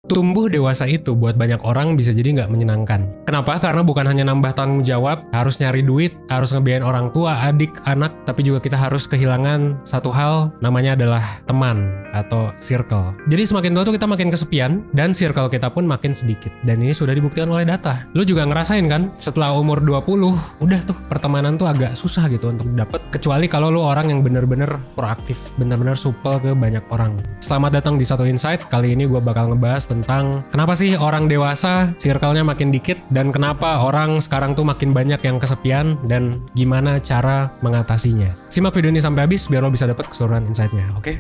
Tumbuh dewasa itu buat banyak orang bisa jadi nggak menyenangkan. Kenapa? Karena bukan hanya nambah tanggung jawab, harus nyari duit, harus ngebiayain orang tua, adik, anak, tapi juga kita harus kehilangan satu hal, namanya adalah teman atau circle. Jadi semakin tua tuh kita makin kesepian, dan circle kita pun makin sedikit. Dan ini sudah dibuktikan oleh data. Lu juga ngerasain kan? Setelah umur 20, udah tuh pertemanan tuh agak susah gitu untuk dapet. Kecuali kalau lu orang yang bener-bener proaktif, bener-bener supel ke banyak orang. Selamat datang di Satu Insight. Kali ini gue bakal ngebahas tentang kenapa sih orang dewasa circle-nya makin dikit, dan kenapa orang sekarang tuh makin banyak yang kesepian, dan gimana cara mengatasinya. Simak video ini sampai habis biar lo bisa dapat keseluruhan insight-nya, oke?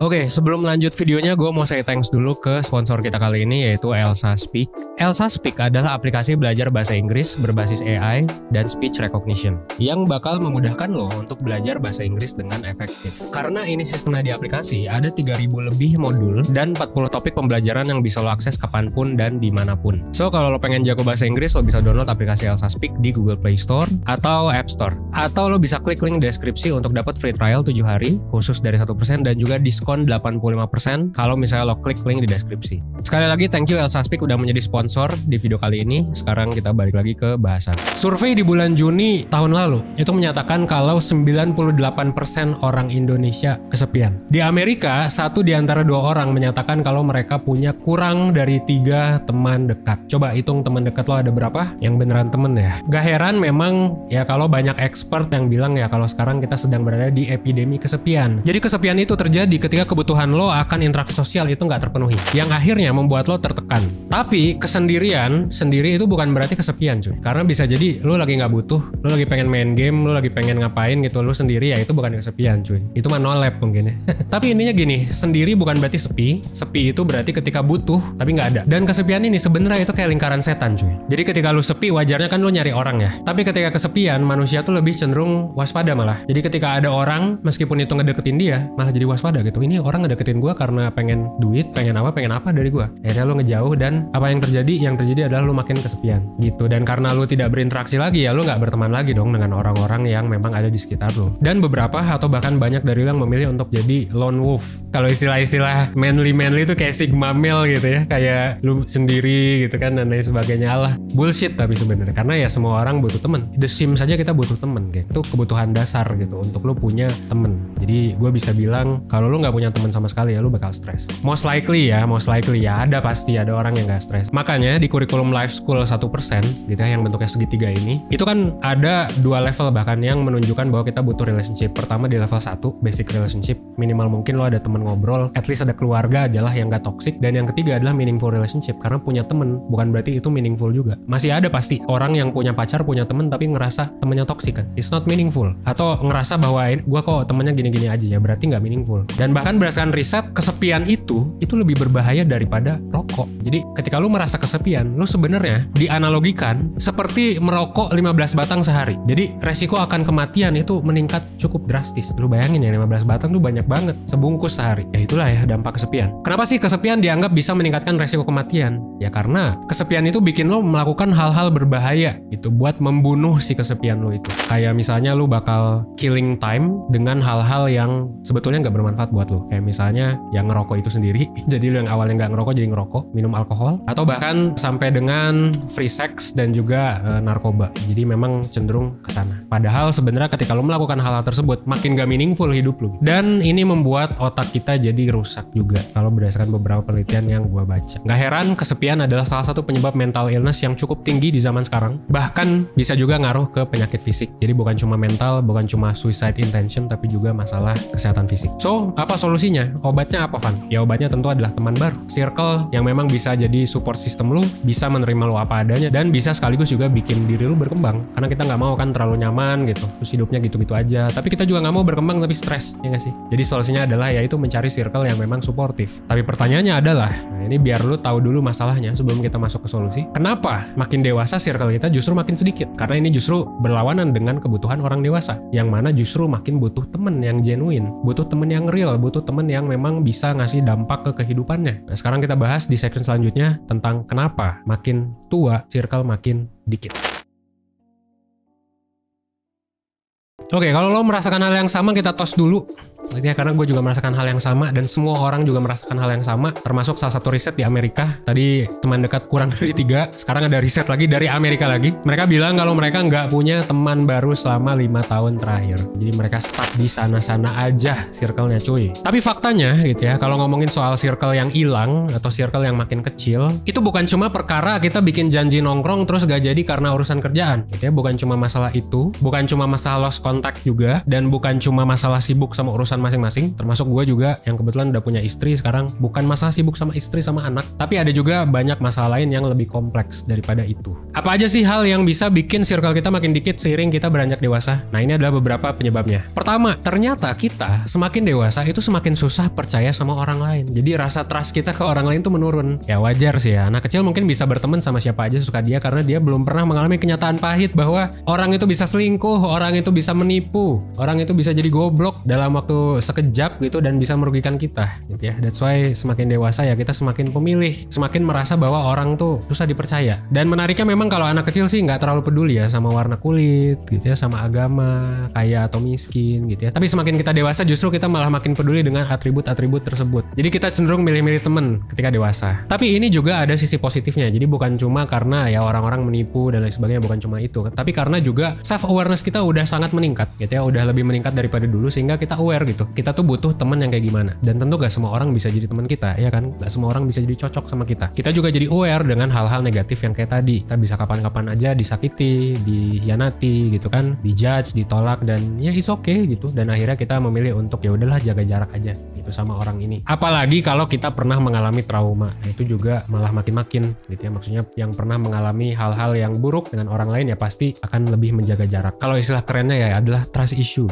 Oke, sebelum lanjut videonya, gue mau say thanks dulu ke sponsor kita kali ini, yaitu Elsa Speak. Elsa Speak adalah aplikasi belajar bahasa Inggris berbasis AI dan speech recognition yang bakal memudahkan lo untuk belajar bahasa Inggris dengan efektif. Karena ini sistemnya di aplikasi, ada 3.000 lebih modul dan 40 topik pembelajaran yang bisa lo akses kapanpun dan dimanapun. So, kalau lo pengen jago bahasa Inggris, lo bisa download aplikasi Elsa Speak di Google Play Store atau App Store. Atau lo bisa klik link deskripsi untuk dapat free trial 7 hari, khusus dari 1%, dan juga diskon 85% kalau misalnya lo klik link di deskripsi. Sekali lagi thank you Elsa Speak udah menjadi sponsor di video kali ini. Sekarang kita balik lagi ke bahasan. Survei di bulan Juni tahun lalu itu menyatakan kalau 98% orang Indonesia kesepian. Di Amerika, 1 di antara 2 orang menyatakan kalau mereka punya kurang dari 3 teman dekat. Coba hitung teman dekat lo ada berapa? Yang beneran temen ya. Gak heran memang ya kalau banyak expert yang bilang ya kalau sekarang kita sedang berada di epidemi kesepian. Jadi kesepian itu terjadi ketika kebutuhan lo akan interaksi sosial itu nggak terpenuhi, yang akhirnya membuat lo tertekan. Tapi kesendirian sendiri itu bukan berarti kesepian cuy, karena bisa jadi lo lagi nggak butuh, lo lagi pengen main game, lo lagi pengen ngapain gitu, lo sendiri, ya itu bukan kesepian cuy, itu mah no lab mungkin ya. Tapi intinya gini, sendiri bukan berarti sepi. Sepi itu berarti ketika butuh tapi nggak ada. Dan kesepian ini sebenarnya itu kayak lingkaran setan cuy. Jadi ketika lo sepi wajarnya kan lo nyari orang ya, tapi ketika kesepian manusia tuh lebih cenderung waspada malah. Jadi ketika ada orang, meskipun itu ngedeketin dia, malah jadi waspada gitu. Ini orang ngedeketin gue karena pengen duit, pengen apa dari gue. Akhirnya lo ngejauh, dan apa yang terjadi? Yang terjadi adalah lo makin kesepian gitu. Dan karena lo tidak berinteraksi lagi, ya lo nggak berteman lagi dong dengan orang-orang yang memang ada di sekitar lo. Dan beberapa atau bahkan banyak dari lo yang memilih untuk jadi lone wolf. Kalau istilah-istilah manly itu kayak sigma male gitu ya, kayak lo sendiri gitu kan dan lain sebagainya. Alah, bullshit tapi sebenarnya, karena ya semua orang butuh temen. The Sims saja kita butuh temen, kayak itu kebutuhan dasar gitu untuk lo punya temen. Jadi gue bisa bilang kalau lo nggak punya teman sama sekali ya lu bakal stres. Most likely ya ada, pasti ada orang yang gak stres. Makanya di kurikulum Life School 1% gitu ya, yang bentuknya segitiga ini, itu kan ada 2 level bahkan yang menunjukkan bahwa kita butuh relationship. Pertama di level 1, basic relationship, minimal mungkin lo ada teman ngobrol, at least ada keluarga aja lah yang gak toxic. Dan yang ketiga adalah meaningful relationship, karena punya temen bukan berarti itu meaningful juga. Masih ada pasti orang yang punya pacar, punya temen tapi ngerasa temennya toxic kan, it's not meaningful. Atau ngerasa bahwa gue kok temennya gini-gini aja, ya berarti gak meaningful. Dan bahkan berdasarkan riset, kesepian itu lebih berbahaya daripada rokok. Jadi ketika lu merasa kesepian, lu sebenarnya dianalogikan seperti merokok 15 batang sehari. Jadi resiko akan kematian itu meningkat cukup drastis. Lu bayangin ya, 15 batang tuh banyak banget, sebungkus sehari. Ya itulah ya dampak kesepian. Kenapa sih kesepian dianggap bisa meningkatkan resiko kematian? Ya karena kesepian itu bikin lu melakukan hal-hal berbahaya itu buat membunuh si kesepian lu itu. Kayak misalnya lu bakal killing time dengan hal-hal yang sebetulnya nggak bermanfaat buat lu. Kayak misalnya yang ngerokok itu sendiri, jadi lu yang awalnya nggak ngerokok jadi ngerokok, minum alkohol, atau bahkan sampai dengan free sex dan juga narkoba. Jadi memang cenderung ke sana. Padahal sebenarnya ketika lu melakukan hal-hal tersebut makin gak meaningful hidup lu. Dan ini membuat otak kita jadi rusak juga kalau berdasarkan beberapa penelitian yang gua baca. Gak heran kesepian adalah salah satu penyebab mental illness yang cukup tinggi di zaman sekarang. Bahkan bisa juga ngaruh ke penyakit fisik. Jadi bukan cuma mental, bukan cuma suicide intention, tapi juga masalah kesehatan fisik. So, apa solusinya? Obatnya apa, Van? Ya obatnya tentu adalah teman baru, circle yang memang bisa jadi support system lu, bisa menerima lu apa adanya, dan bisa sekaligus juga bikin diri lu berkembang. Karena kita nggak mau kan terlalu nyaman gitu, terus hidupnya gitu-gitu aja. Tapi kita juga nggak mau berkembang tapi stres, ya nggak sih? Jadi solusinya adalah yaitu mencari circle yang memang suportif. Tapi pertanyaannya adalah, nah ini biar lu tahu dulu masalahnya sebelum kita masuk ke solusi. Kenapa makin dewasa circle kita justru makin sedikit? Karena ini justru berlawanan dengan kebutuhan orang dewasa, yang mana justru makin butuh temen yang genuine, butuh temen yang real, butuh temen yang memang bisa ngasih dampak ke kehidupannya. Nah, sekarang kita bahas di section selanjutnya tentang kenapa makin tua circle makin dikit. Oke, kalau lo merasakan hal yang sama, kita tos dulu. Ya, karena gue juga merasakan hal yang sama dan semua orang juga merasakan hal yang sama, termasuk salah satu riset di Amerika. Tadi teman dekat kurang dari 3, sekarang ada riset lagi dari Amerika lagi. Mereka bilang kalau mereka nggak punya teman baru selama 5 tahun terakhir. Jadi mereka stuck di sana-sana aja circle-nya cuy. Tapi faktanya gitu ya, kalau ngomongin soal circle yang hilang atau circle yang makin kecil, itu bukan cuma perkara kita bikin janji nongkrong terus gak jadi karena urusan kerjaan gitu ya. Bukan cuma masalah itu, bukan cuma masalah lost contact juga, dan bukan cuma masalah sibuk sama urusan masing-masing, termasuk gue juga yang kebetulan udah punya istri sekarang. Bukan masalah sibuk sama istri sama anak, tapi ada juga banyak masalah lain yang lebih kompleks daripada itu. Apa aja sih hal yang bisa bikin circle kita makin dikit seiring kita beranjak dewasa? Nah, ini adalah beberapa penyebabnya. Pertama, ternyata kita semakin dewasa itu semakin susah percaya sama orang lain. Jadi rasa trust kita ke orang lain tuh menurun. Ya wajar sih ya, anak kecil mungkin bisa berteman sama siapa aja suka dia karena dia belum pernah mengalami kenyataan pahit bahwa orang itu bisa selingkuh, orang itu bisa menipu, orang itu bisa jadi goblok dalam waktu sekejap gitu dan bisa merugikan kita gitu ya. That's why semakin dewasa ya kita semakin pemilih, semakin merasa bahwa orang tuh susah dipercaya. Dan menariknya memang kalau anak kecil sih nggak terlalu peduli ya sama warna kulit gitu ya, sama agama, kaya atau miskin gitu ya. Tapi semakin kita dewasa justru kita malah makin peduli dengan atribut-atribut tersebut. Jadi kita cenderung milih-milih temen ketika dewasa. Tapi ini juga ada sisi positifnya. Jadi bukan cuma karena ya orang-orang menipu dan lain sebagainya, bukan cuma itu. Tapi karena juga self awareness kita udah sangat meningkat gitu ya, udah lebih meningkat daripada dulu sehingga kita aware gitu. Kita tuh butuh temen yang kayak gimana. Dan tentu gak semua orang bisa jadi teman kita, ya kan? Gak semua orang bisa jadi cocok sama kita. Kita juga jadi aware dengan hal-hal negatif yang kayak tadi. Kita bisa kapan-kapan aja disakiti, dihianati gitu kan, dijudge, ditolak, dan ya it's okay gitu. Dan akhirnya kita memilih untuk ya udahlah jaga jarak aja gitu sama orang ini. Apalagi kalau kita pernah mengalami trauma, itu juga malah makin-makin gitu ya. Maksudnya yang pernah mengalami hal-hal yang buruk dengan orang lain ya pasti akan lebih menjaga jarak. Kalau istilah kerennya ya adalah trust issue.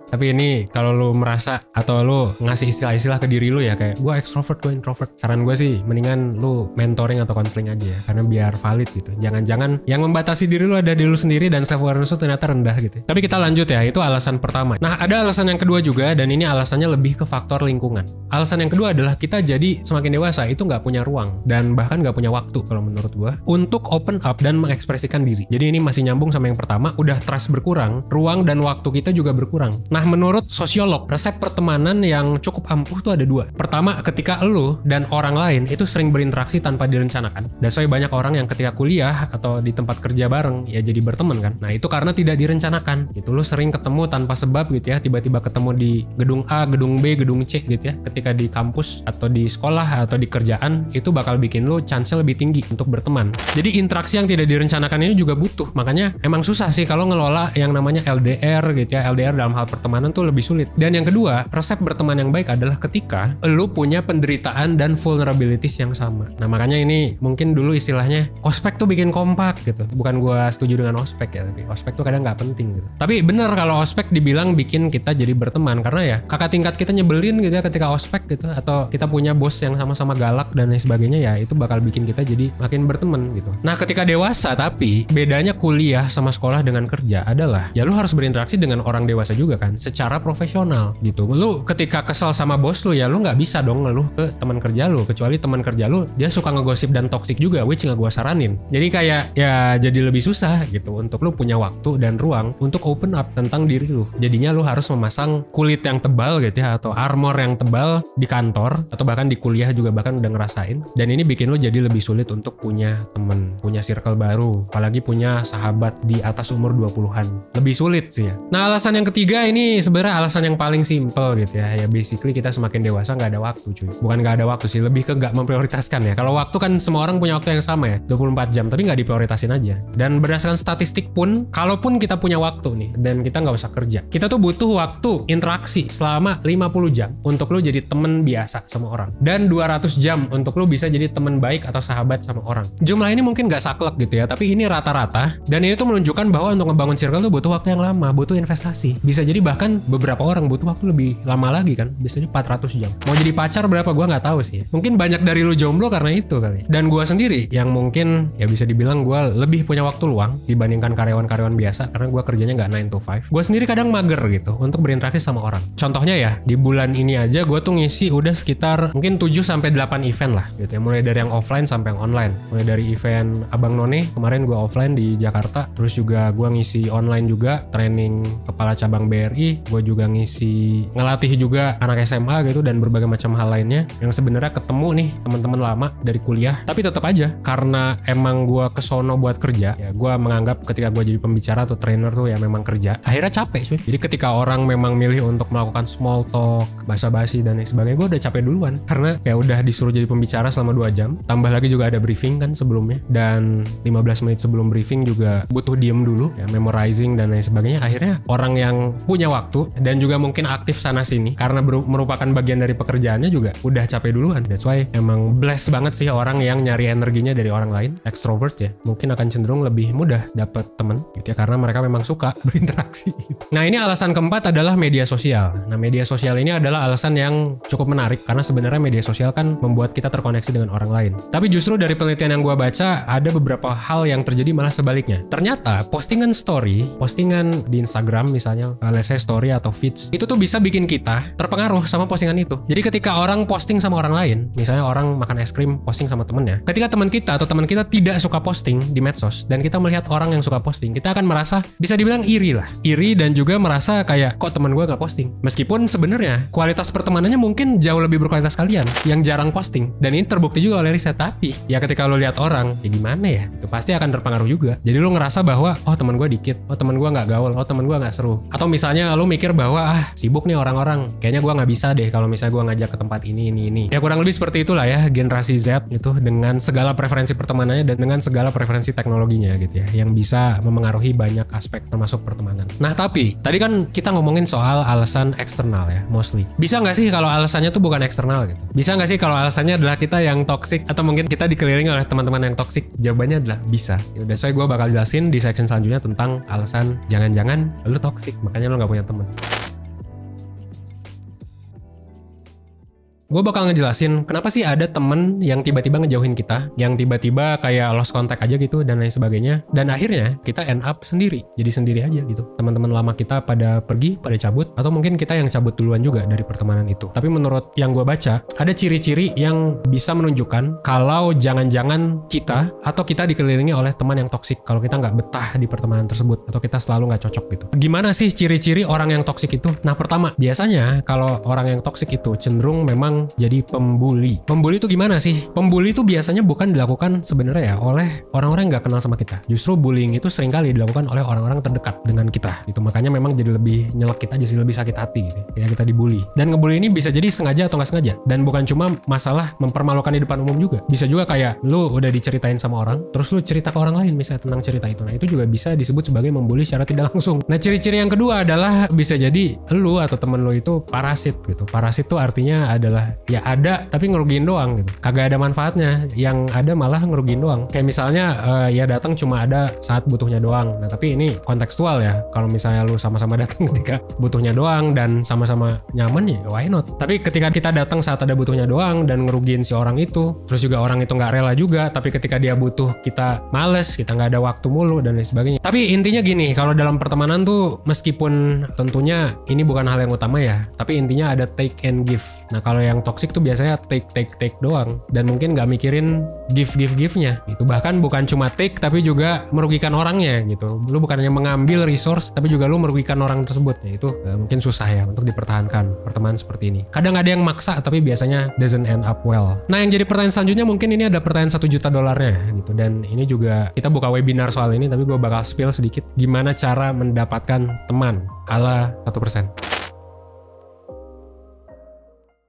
Tapi ini kalau lu merasa atau lu ngasih istilah-istilah ke diri lu ya kayak gue extrovert, gue introvert, saran gue sih mendingan lu mentoring atau counseling aja ya, karena biar valid gitu. Jangan-jangan yang membatasi diri lu ada di lu sendiri dan self awareness lu ternyata rendah gitu. Tapi kita lanjut ya, itu alasan pertama. Nah, ada alasan yang kedua juga, dan ini alasannya lebih ke faktor lingkungan. Alasan yang kedua adalah kita jadi semakin dewasa itu nggak punya ruang dan bahkan nggak punya waktu kalau menurut gue untuk open up dan mengekspresikan diri. Jadi ini masih nyambung sama yang pertama, udah trust berkurang, ruang dan waktu kita juga berkurang. Nah, menurut sosiolog, resep pertemanan yang cukup ampuh tuh ada 2. Pertama, ketika lu dan orang lain itu sering berinteraksi tanpa direncanakan. Dan soalnya banyak orang yang ketika kuliah atau di tempat kerja bareng ya jadi berteman kan. Nah, itu karena tidak direncanakan. Itu lu sering ketemu tanpa sebab gitu ya, tiba-tiba ketemu di gedung A, gedung B, gedung C gitu ya. Ketika di kampus atau di sekolah atau di kerjaan, itu bakal bikin lu chance-nya lebih tinggi untuk berteman. Jadi interaksi yang tidak direncanakan ini juga butuh. Makanya emang susah sih kalau ngelola yang namanya LDR gitu ya. LDR dalam hal pertemanan tuh lebih sulit. Dan yang kedua, resep berteman yang baik adalah ketika lu punya penderitaan dan vulnerabilities yang sama. Nah, makanya ini mungkin dulu istilahnya ospek tuh bikin kompak gitu. Bukan gua setuju dengan ospek ya, tapi ospek tuh kadang nggak penting gitu. Tapi bener kalau ospek dibilang bikin kita jadi berteman, karena ya kakak tingkat kita nyebelin gitu ya ketika ospek gitu, atau kita punya bos yang sama-sama galak dan lain sebagainya, ya itu bakal bikin kita jadi makin berteman gitu. Nah, ketika dewasa tapi bedanya kuliah sama sekolah dengan kerja adalah ya lu harus berinteraksi dengan orang dewasa juga kan, secara profesional gitu. Lu ketika kesel sama bos lu ya lu nggak bisa dong ngeluh ke teman kerja lu, kecuali teman kerja lu dia suka ngegosip dan toksik juga, which nggak gua saranin. Jadi kayak ya jadi lebih susah gitu untuk lu punya waktu dan ruang untuk open up tentang diri lu. Jadinya lu harus memasang kulit yang tebal gitu ya, atau armor yang tebal di kantor atau bahkan di kuliah juga bahkan udah ngerasain. Dan ini bikin lu jadi lebih sulit untuk punya temen, punya circle baru, apalagi punya sahabat di atas umur 20-an. Lebih sulit sih ya. Nah, alasan yang ketiga ini sebenarnya alasan yang paling simple gitu ya. Ya basically kita semakin dewasa nggak ada waktu cuy. Bukan nggak ada waktu sih, lebih ke nggak memprioritaskan ya. Kalau waktu kan semua orang punya waktu yang sama ya, 24 jam, tapi nggak diprioritasin aja. Dan berdasarkan statistik pun, kalaupun kita punya waktu nih dan kita nggak usah kerja, kita tuh butuh waktu interaksi selama 50 jam untuk lu jadi temen biasa sama orang, dan 200 jam untuk lu bisa jadi temen baik atau sahabat sama orang. Jumlah ini mungkin nggak saklek gitu ya, tapi ini rata-rata, dan ini tuh menunjukkan bahwa untuk ngebangun circle tuh butuh waktu yang lama, butuh investasi. Bisa jadi bahkan beberapa orang butuh waktu lebih lama lagi kan, biasanya 400 jam. Mau jadi pacar berapa gua nggak tahu sih. Mungkin banyak dari lu jomblo karena itu kali. Dan gua sendiri yang mungkin ya bisa dibilang gua lebih punya waktu luang dibandingkan karyawan-karyawan biasa, karena gua kerjanya nggak 9 to 5. Gua sendiri kadang mager gitu untuk berinteraksi sama orang. Contohnya ya, di bulan ini aja gue tuh ngisi udah sekitar mungkin 7-8 event lah gitu ya. Mulai dari yang offline sampai yang online. Mulai dari event Abang None, kemarin gue offline di Jakarta. Terus juga gue ngisi online juga, training kepala cabang BRI. Gue juga ngisi, ngelatih juga anak SMA gitu dan berbagai macam hal lainnya. Yang sebenarnya ketemu nih teman-teman lama dari kuliah. Tapi tetap aja, karena emang gue kesono buat kerja, ya gue menganggap ketika gue jadi pembicara atau trainer tuh ya memang kerja. Akhirnya capek cuy. Jadi ketika orang memang milih untuk melakukan small talk, basa-basi dan lain sebagainya, gue udah capek duluan. Karena ya udah disuruh jadi pembicara selama 2 jam. Tambah lagi juga ada briefing kan sebelumnya. Dan 15 menit sebelum briefing juga butuh diem dulu, ya memorizing dan lain sebagainya. Akhirnya orang yang punya waktu dan juga mungkin aktif sana sini karena merupakan bagian dari pekerjaannya juga udah capek duluan. That's why emang blessed banget sih orang yang nyari energinya dari orang lain. Extrovert ya, mungkin akan cenderung lebih mudah dapet temen gitu ya, karena mereka memang suka berinteraksi. Nah ini alasan keempat adalah media sosial. Nah media sosial ini adalah alasan yang cukup menarik karena sebenarnya media sosial kan membuat kita terkoneksi dengan orang lain. Tapi justru dari penelitian yang gue baca ada beberapa hal yang terjadi malah sebaliknya. Ternyata postingan story, postingan di Instagram misalnya, let's say story atau feeds, itu tuh bisa bikin kita terpengaruh sama postingan itu. Jadi ketika orang posting sama orang lain, misalnya orang makan es krim posting sama temennya, ketika teman kita atau teman kita tidak suka posting di medsos dan kita melihat orang yang suka posting, kita akan merasa bisa dibilang iri lah. Iri dan juga merasa kayak kok teman gue gak posting. Meskipun sebenarnya kualitas pertemanannya mungkin jauh lebih berkualitas kalian yang jarang posting. Dan ini terbukti juga oleh riset. Tapi ya ketika lo lihat orang, ya gimana ya? Itu pasti akan terpengaruh juga. Jadi lo ngerasa bahwa oh teman gue dikit, oh teman gue gak gaul, oh teman gue gak seru. Atau misalnya lo mikir bahwa sibuk nih orang-orang, kayaknya gue gak bisa deh kalau misalnya gue ngajak ke tempat ini. Ya kurang lebih seperti itulah ya generasi Z itu dengan segala preferensi pertemanannya dan dengan segala preferensi teknologinya gitu ya, yang bisa memengaruhi banyak aspek termasuk pertemanan. Nah tapi tadi kan kita ngomongin soal alasan eksternal ya, mostly. Bisa nggak sih kalau alasannya tuh bukan eksternal gitu? Bisa nggak sih kalau alasannya adalah kita yang toxic atau mungkin kita dikelilingi oleh teman-teman yang toxic? Jawabannya adalah bisa. That's why gue bakal jelasin di section selanjutnya tentang alasan jangan-jangan lu toxic, makanya lu nggak punya teman. Gue bakal ngejelasin kenapa sih ada temen yang tiba-tiba ngejauhin kita, yang tiba-tiba kayak lost contact aja gitu dan lain sebagainya, dan akhirnya kita end up sendiri, jadi sendiri aja gitu. Teman-teman lama kita pada pergi, pada cabut, atau mungkin kita yang cabut duluan juga dari pertemanan itu. Tapi menurut yang gue baca, ada ciri-ciri yang bisa menunjukkan kalau jangan-jangan kita atau kita dikelilingi oleh teman yang toksik, kalau kita nggak betah di pertemanan tersebut atau kita selalu nggak cocok gitu. Gimana sih ciri-ciri orang yang toksik itu? Nah pertama, biasanya kalau orang yang toksik itu cenderung memang jadi pembuli. Pembuli itu gimana sih? Pembuli itu biasanya bukan dilakukan sebenarnya ya oleh orang-orang yang nggak kenal sama kita. Justru bullying itu seringkali dilakukan oleh orang-orang terdekat dengan kita. Itu makanya memang jadi lebih nyelekit aja sih, lebih sakit hati gitu. Ya kita dibully. Dan ngebully ini bisa jadi sengaja atau nggak sengaja. Dan bukan cuma masalah mempermalukan di depan umum juga. Bisa juga kayak lu udah diceritain sama orang, terus lu cerita ke orang lain misalnya tentang cerita itu. Nah itu juga bisa disebut sebagai membully secara tidak langsung. Nah ciri-ciri yang kedua adalah bisa jadi lu atau temen lu itu parasit gitu. Parasit itu artinya adalah ya ada tapi ngerugiin doang gitu, kagak ada manfaatnya, yang ada malah ngerugiin doang. Kayak misalnya ya datang cuma ada saat butuhnya doang. Nah tapi ini kontekstual ya, kalau misalnya lu sama-sama datang ketika butuhnya doang dan sama-sama nyaman ya why not. Tapi ketika kita datang saat ada butuhnya doang dan ngerugiin si orang itu, terus juga orang itu nggak rela juga, tapi ketika dia butuh kita males, kita nggak ada waktu mulu dan lain sebagainya. Tapi intinya gini, kalau dalam pertemanan tuh meskipun tentunya ini bukan hal yang utama ya, tapi intinya ada take and give. Nah kalau yang toxic tuh biasanya take doang dan mungkin nggak mikirin give-nya itu. Bahkan bukan cuma take tapi juga merugikan orangnya gitu. Lu bukan hanya mengambil resource tapi juga lu merugikan orang tersebut. Ya itu mungkin susah ya untuk dipertahankan pertemanan seperti ini. Kadang ada yang maksa tapi biasanya doesn't end up well. Nah yang jadi pertanyaan selanjutnya mungkin ini ada pertanyaan $1 juta gitu, dan ini juga kita buka webinar soal ini, tapi gue bakal spill sedikit gimana cara mendapatkan teman ala 1%.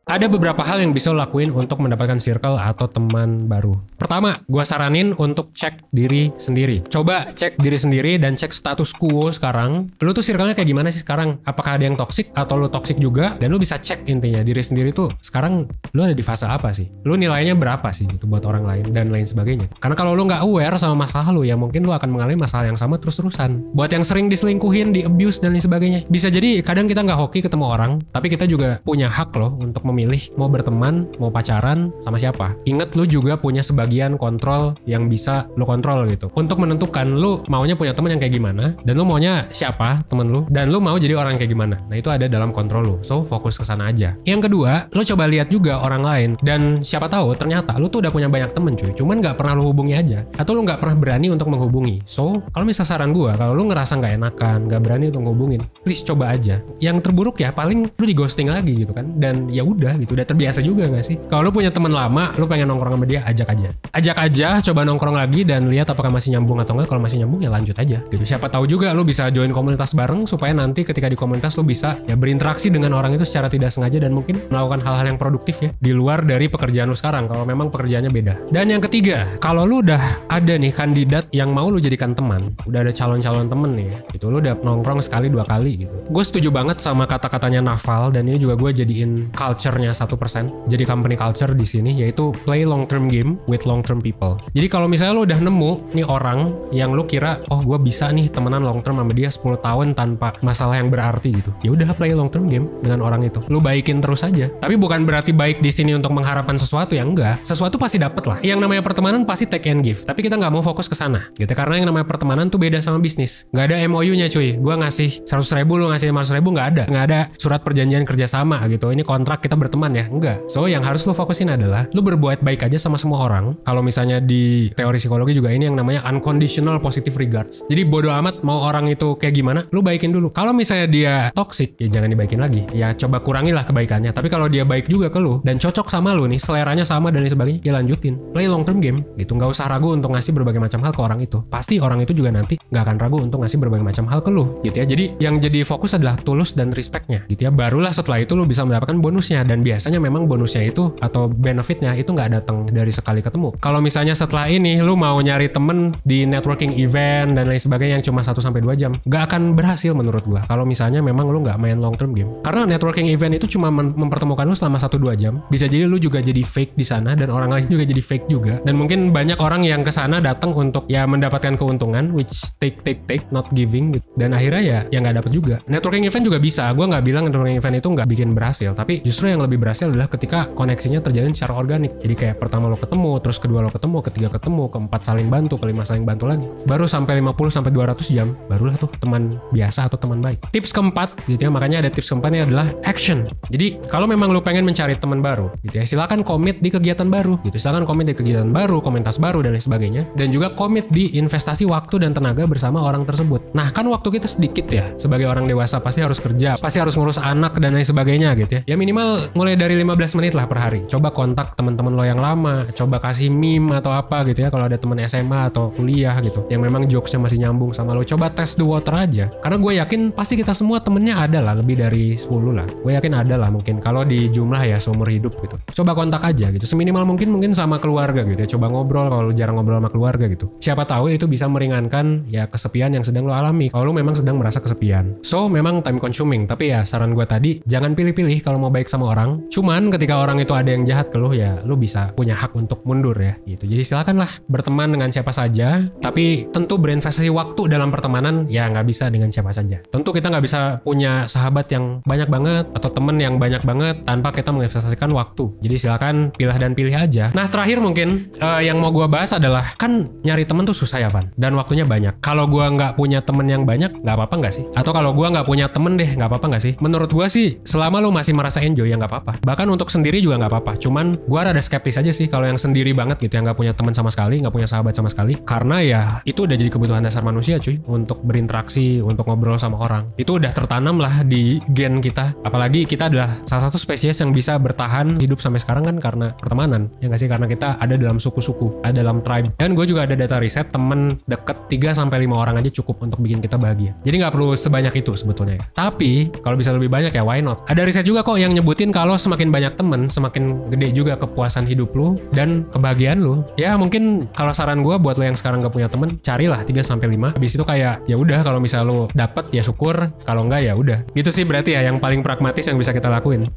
Ada beberapa hal yang bisa lo lakuin untuk mendapatkan circle atau teman baru. Pertama, gue saranin untuk cek diri sendiri. Coba cek diri sendiri dan cek status quo sekarang. Lo tuh circle-nya kayak gimana sih sekarang? Apakah ada yang toksik atau lo toksik juga? Dan lo bisa cek intinya diri sendiri tuh sekarang lo ada di fase apa sih? Lo nilainya berapa sih gitu buat orang lain dan lain sebagainya. Karena kalau lo nggak aware sama masalah lo, ya mungkin lo akan mengalami masalah yang sama terus-terusan. Buat yang sering diselingkuhin, di abuse dan lain sebagainya. Bisa jadi kadang kita nggak hoki ketemu orang, tapi kita juga punya hak loh untuk milih mau berteman, mau pacaran sama siapa. Ingat lu juga punya sebagian kontrol yang bisa lu kontrol gitu. Untuk menentukan lu maunya punya teman yang kayak gimana, dan lu maunya siapa temen lu, dan lu mau jadi orang kayak gimana. Nah itu ada dalam kontrol lu. So fokus ke sana aja. Yang kedua, lu coba lihat juga orang lain, dan siapa tahu ternyata lu tuh udah punya banyak temen cuy, cuman nggak pernah lu hubungi aja, atau lu nggak pernah berani untuk menghubungi. So kalau misal saran gua, kalau lu ngerasa nggak enakan, nggak berani untuk menghubungin, please coba aja. Yang terburuk ya paling lu di ghosting lagi gitu kan, dan ya udah gitu, udah terbiasa juga nggak sih. Kalau lu punya temen lama, lu pengen nongkrong sama dia, ajak aja, coba nongkrong lagi dan lihat apakah masih nyambung atau enggak. Kalau masih nyambung ya lanjut aja gitu. Siapa tahu juga lu bisa join komunitas bareng, supaya nanti ketika di komunitas lu bisa ya berinteraksi dengan orang itu secara tidak sengaja, dan mungkin melakukan hal-hal yang produktif ya di luar dari pekerjaan lu sekarang kalau memang pekerjaannya beda. Dan yang ketiga, kalau lu udah ada nih kandidat yang mau lu jadikan teman, udah ada calon-calon temen nih ya, gitu, lu udah nongkrong sekali 2 kali gitu. Gue setuju banget sama kata-katanya Naval, dan ini juga gue jadiin culture-nya 1%. Jadi company culture di sini yaitu play long term game with long term people. Jadi kalau misalnya lu udah nemu nih orang yang lu kira oh gue bisa nih temenan long term sama dia 10 tahun tanpa masalah yang berarti gitu, ya udah play long term game dengan orang itu. Lu baikin terus aja. Tapi bukan berarti baik di sini untuk mengharapkan sesuatu, ya enggak. Sesuatu pasti dapet lah. Yang namanya pertemanan pasti take and give. Tapi kita nggak mau fokus ke sana gitu, karena yang namanya pertemanan tuh beda sama bisnis. Nggak ada MOU-nya cuy. Gue ngasih 100.000, lu ngasih 500.000, nggak ada surat perjanjian kerjasama gitu. Ini kontrak kita berteman ya, enggak. So yang harus lu fokusin adalah lu berbuat baik aja sama semua orang. Kalau misalnya di teori psikologi juga ini yang namanya unconditional positive regards. Jadi bodo amat mau orang itu kayak gimana, lu baikin dulu. Kalau misalnya dia toxic, ya jangan dibaikin lagi. Ya coba kurangilah kebaikannya. Tapi kalau dia baik juga ke lu dan cocok sama lu nih, seleranya sama dan lain sebagainya, ya lanjutin. Play long term game gitu. Nggak usah ragu untuk ngasih berbagai macam hal ke orang itu. Pasti orang itu juga nanti nggak akan ragu untuk ngasih berbagai macam hal ke lu gitu ya. Jadi yang jadi fokus adalah tulus dan respectnya gitu ya. Barulah setelah itu lu bisa mendapatkan bonusnya, dan biasanya memang bonusnya itu atau benefitnya itu nggak datang dari sekali ketemu. Kalau misalnya setelah ini lu mau nyari temen di networking event dan lain sebagainya yang cuma 1-2 jam, nggak akan berhasil menurut gua. Kalau misalnya memang lu nggak main long term game, karena networking event itu cuma mempertemukan lu selama 1-2 jam. Bisa jadi lu juga jadi fake di sana, dan orang lain juga jadi fake juga. Dan mungkin banyak orang yang ke sana datang untuk ya mendapatkan keuntungan, which take not giving gitu. Dan akhirnya ya nggak dapet juga. Networking event juga bisa. Gua nggak bilang networking event itu nggak bikin berhasil, tapi justru yang lebih berhasil adalah ketika koneksinya terjalin secara organik. Jadi kayak pertama lo ketemu, terus kedua lo ketemu, ketiga ketemu, keempat saling bantu, kelima saling bantu lagi. Baru sampai 50-200 jam, barulah tuh teman biasa atau teman baik. Tips keempat gitu ya, makanya ada tips keempatnya adalah action. Jadi kalau memang lo pengen mencari teman baru gitu ya, silakan komit di kegiatan baru gitu. Silakan komit di kegiatan baru, komunitas baru dan lain sebagainya. Dan juga komit di investasi waktu dan tenaga bersama orang tersebut. Nah kan waktu kita sedikit ya, sebagai orang dewasa pasti harus kerja, pasti harus ngurus anak dan lain sebagainya gitu ya. Ya minimal mulai dari 15 menit lah per hari. Coba kontak teman-teman lo yang lama, coba kasih meme atau apa gitu ya kalau ada teman SMA atau kuliah gitu yang memang jokesnya masih nyambung sama lo. Coba test the water aja, karena gue yakin pasti kita semua temennya ada lah, lebih dari 10 lah. Gue yakin ada lah mungkin kalau di jumlah ya seumur hidup gitu. Coba kontak aja gitu, seminimal mungkin sama keluarga gitu ya. Coba ngobrol kalau jarang ngobrol sama keluarga gitu. Siapa tahu itu bisa meringankan ya kesepian yang sedang lo alami kalau lo memang sedang merasa kesepian. So memang time consuming, tapi ya saran gue tadi jangan pilih-pilih kalau mau baik sama orang. Cuman ketika orang itu ada yang jahat ke lo, ya lo bisa punya hak untuk mundur ya gitu. Jadi silakanlah berteman dengan siapa saja, tapi tentu berinvestasi waktu dalam pertemanan ya nggak bisa dengan siapa saja. Tentu kita nggak bisa punya sahabat yang banyak banget atau temen yang banyak banget tanpa kita menginvestasikan waktu. Jadi silakan pilih dan pilih aja. Nah terakhir mungkin yang mau gue bahas adalah, kan nyari temen tuh susah ya Van, dan waktunya banyak. Kalau gue nggak punya temen yang banyak, nggak apa-apa nggak sih? Atau kalau gue nggak punya temen deh, nggak apa-apa nggak sih? Menurut gue sih selama lo masih merasa enjoy ya nggak apa-apa. Bahkan untuk sendiri juga nggak apa-apa. Cuman gue rada skeptis aja sih kalau yang sendiri banget gitu, yang nggak punya teman sama sekali, nggak punya sahabat sama sekali. Karena ya itu udah jadi kebutuhan dasar manusia cuy, untuk berinteraksi, untuk ngobrol sama orang. Itu udah tertanam lah di gen kita. Apalagi kita adalah salah satu spesies yang bisa bertahan hidup sampai sekarang kan karena pertemanan. Ya nggak sih? Karena kita ada dalam suku-suku, ada dalam tribe. Dan gue juga ada data riset, temen deket 3-5 orang aja cukup untuk bikin kita bahagia. Jadi nggak perlu sebanyak itu sebetulnya ya. Tapi kalau bisa lebih banyak ya why not? Ada riset juga kok yang nyebutin kalau semakin banyak temen, semakin gede juga kepuasan hidup lu dan kebahagiaan lu. Ya mungkin kalau saran gue buat lo yang sekarang gak punya temen, carilah 3-5. Habis itu kayak ya udah, kalau misalnya lo dapet ya syukur, kalau enggak ya udah. Gitu sih berarti ya yang paling pragmatis yang bisa kita lakuin.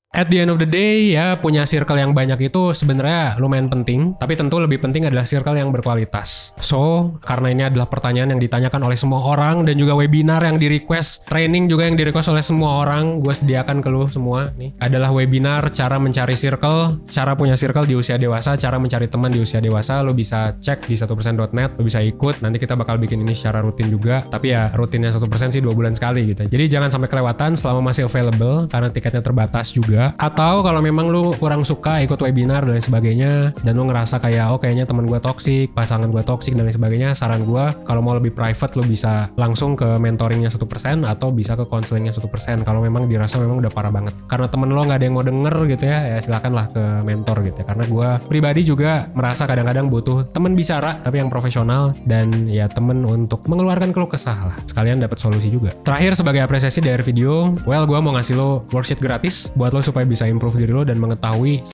At the end of the day ya punya circle yang banyak itu sebenarnya lumayan penting, tapi tentu lebih penting adalah circle yang berkualitas. So, karena ini adalah pertanyaan yang ditanyakan oleh semua orang dan juga webinar yang di-request, training juga yang di-request oleh semua orang, gue sediakan ke lu semua nih. Adalah webinar cara mencari circle, cara punya circle di usia dewasa, cara mencari teman di usia dewasa. Lu bisa cek di 1%.net, lu bisa ikut. Nanti kita bakal bikin ini secara rutin juga, tapi ya rutinnya 1% sih 2 bulan sekali gitu. Jadi jangan sampai kelewatan selama masih available karena tiketnya terbatas juga. Atau kalau memang lu kurang suka ikut webinar dan lain sebagainya, dan lu ngerasa kayak oh kayaknya teman gue toksik, pasangan gue toksik dan lain sebagainya, saran gue kalau mau lebih private lu bisa langsung ke mentoringnya 1% atau bisa ke counselingnya 1% kalau memang dirasa memang udah parah banget. Karena temen lo nggak ada yang mau denger gitu ya silakanlah ke mentor gitu ya. Karena gue pribadi juga merasa kadang-kadang butuh temen bicara tapi yang profesional dan ya temen untuk mengeluarkan keluh kesah lah, sekalian dapat solusi juga. Terakhir sebagai apresiasi dari video, gue mau ngasih lo worksheet gratis buat lo supaya bisa improve diri lo dan mengetahui